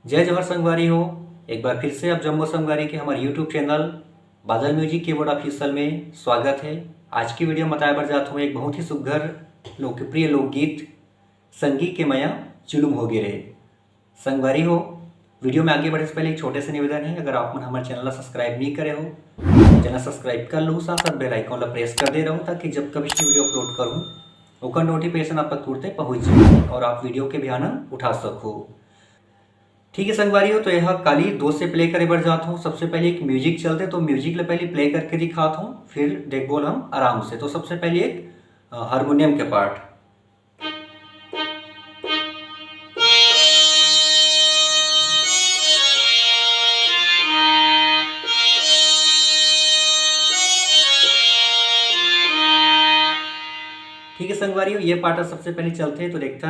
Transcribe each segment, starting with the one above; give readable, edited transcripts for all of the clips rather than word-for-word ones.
जय जवाहर संगवारी हो। एक बार फिर से आप जम्मू संगवारी के हमारे यूट्यूब चैनल बादल म्यूजिक कीबोर्ड ऑफिशियल में स्वागत है। आज की वीडियो में बताया बर जात हूँ एक बहुत ही सुघर लोकप्रिय लोकगीत संगी के मया जुलुम हो गे रे। संगवारी हो, वीडियो में आगे बढ़े से पहले एक छोटे से निवेदन है, अगर आप हमारे चैनल सब्सक्राइब नहीं करे हो चैनल सब्सक्राइब कर लो, साथ साथ बेल आइकन ला प्रेस कर दे रहो ताकि जब कभी वीडियो अपलोड करूँ उसका नोटिफिकेशन आप तक तुरंत पहुँच जाए और आप वीडियो के भी आनंद उठा सको। ठीक है संगवारी हो, तो यह काली दो से प्ले करे बर जाता हूँ। सबसे पहले एक म्यूजिक चलते तो म्यूजिक ले पहले प्ले करके दिखाता हूँ, फिर देख बोल हम आराम से। तो सबसे पहले एक हारमोनियम के पार्ट। ठीक है संगवारी हो, ये पार्ट सबसे पहले चलते हैं तो देखता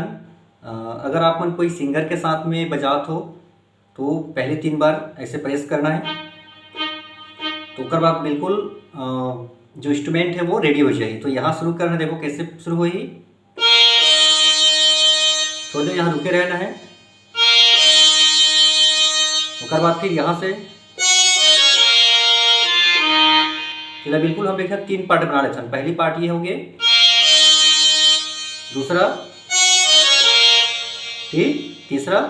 अगर आप मन कोई सिंगर के साथ में बजात हो तो पहले 3 बार ऐसे प्रेस करना है, तो कर बाद बिल्कुल जो इंस्ट्रूमेंट है वो रेडी हो जाए। तो यहाँ शुरू करना, देखो कैसे शुरू हुई। थोड़ी देर यहाँ रुके रहना है, उसके बाद फिर यहाँ से फिर बिल्कुल हम देखा 3 पार्ट बना लेते हैं। पहली पार्ट ये होंगे, दूसरा, फिर तीसरा।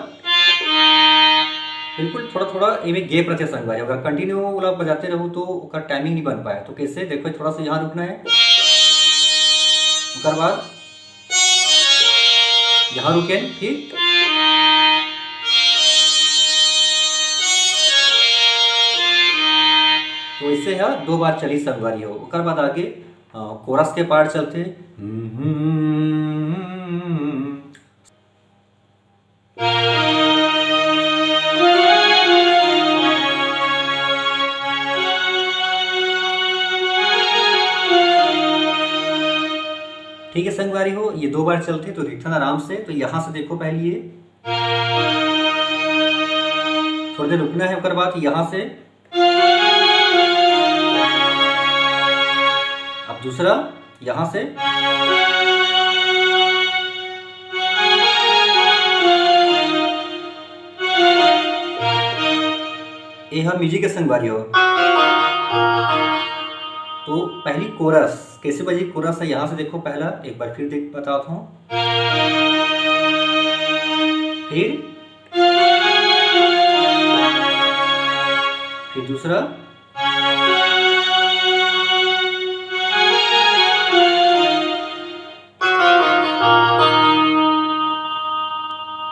बिल्कुल थोड़ा थोड़ा इमें गैप रखे संगवारी, अगर कंटिन्यू वाला बजाते रहो तो उसका टाइमिंग नहीं बन पाया। तो कैसे देखो, थोड़ा सा यहाँ रुकना है, उसके बाद यहाँ रुके, फिर तो इससे है 2 बार चली संगवारी हो। उसके बाद आगे कोरस के पार्ट चलते। ठीक है संगवारी हो, ये 2 बार चलते तो देखना आराम से। तो यहाँ से देखो पहले ये थोड़ी देर रुकना है, उसके बाद यहाँ से अब दूसरा, यहाँ से ये हम म्यूजिक के संगवारी हो। तो पहली कोरस कैसे बजी, कोरस है यहाँ से देखो, पहला एक बार फिर देख बताता हूँ, फिर दूसरा,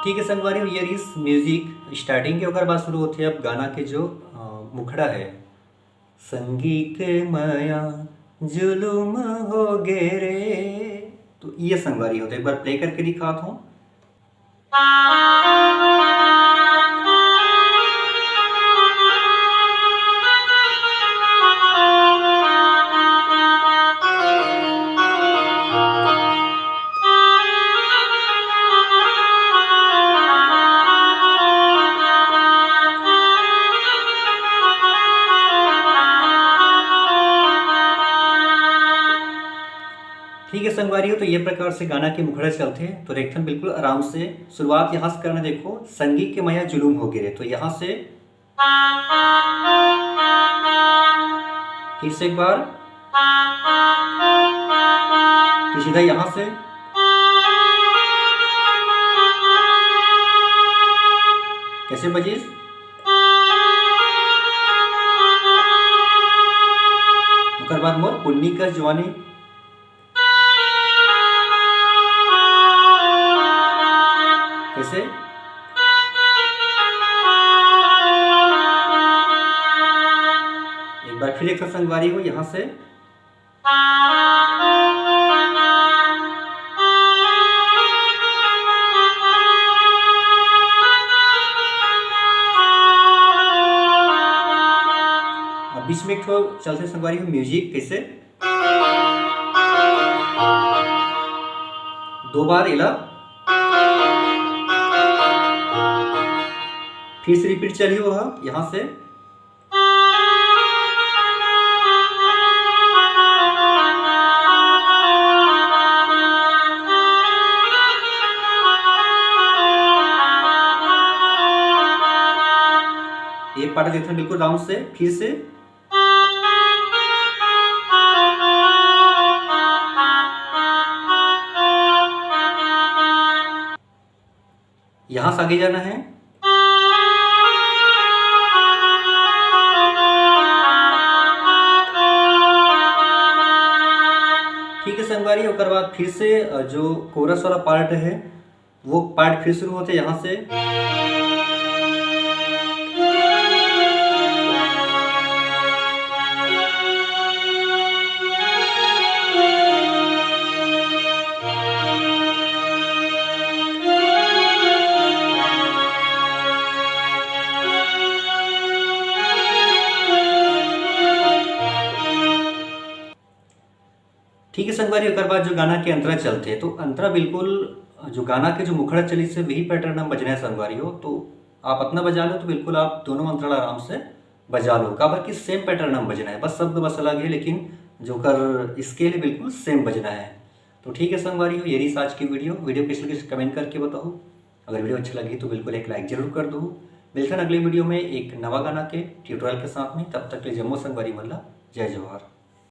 ठीक है संगवारी हो। ये इस म्यूजिक स्टार्टिंग के अगर बात शुरू होती है, अब गाना के जो मुखड़ा है, संगी के माया जुलुम हो गे रे, तो ये संगवारी होता है। एक बार प्ले करके दिखाता हूँ। ठीक है संगवारी हो, तो ये प्रकार से गाना के मुखड़े चलते हैं। तो देखते बिल्कुल आराम से शुरुआत यहाँ से करना, देखो संगी के माया जुलुम हो गिरे। तो यहाँ से फिर से एक बार, फिर सीधा यहाँ से, कैसे बजीज, उसके बाद मोर पुन्नी का जवानी, कैसे एक बार फिर एक संगवारी हो यहाँ से, अब बीच में एक चलते संगवारी हो म्यूजिक, कैसे 2 बार इला, फिर से रिपीट चलिए वह यहाँ से, एक पार्ट देखते हैं बिल्कुल राउंड से फिर से। यहां से आगे जाना है। ठीक है संगवारी, उसके बाद फिर से जो कोरस वाला पार्ट है वो पार्ट फिर शुरू होते यहां से। ठीक है संगवारी, उसके बाद जो गाना के अंतरा चलते हैं तो अंतरा बिल्कुल जो गाना के जो मुखड़ा चली से वही पैटर्न हम बजना है संगवारी हो। तो आप अपना बजा लो तो बिल्कुल आप दोनों अंतराल आराम से बजा लो। काबर की सेम पैटर्न हम बजना है, बस शब्द बस अलग है लेकिन जो कर स्केल है बिल्कुल सेम बजना है। तो ठीक है संगवारी हो, यही आज की वीडियो कैसी लगी कमेंट करके बताओ। अगर वीडियो अच्छी लगी तो बिल्कुल एक लाइक जरूर कर दो। मिलते हैं अगले वीडियो में एक नवा गाना के ट्यूटोरियल के साथ में। तब तक के लिए जम्मू संगवारी मल्ला, जय जवाहर।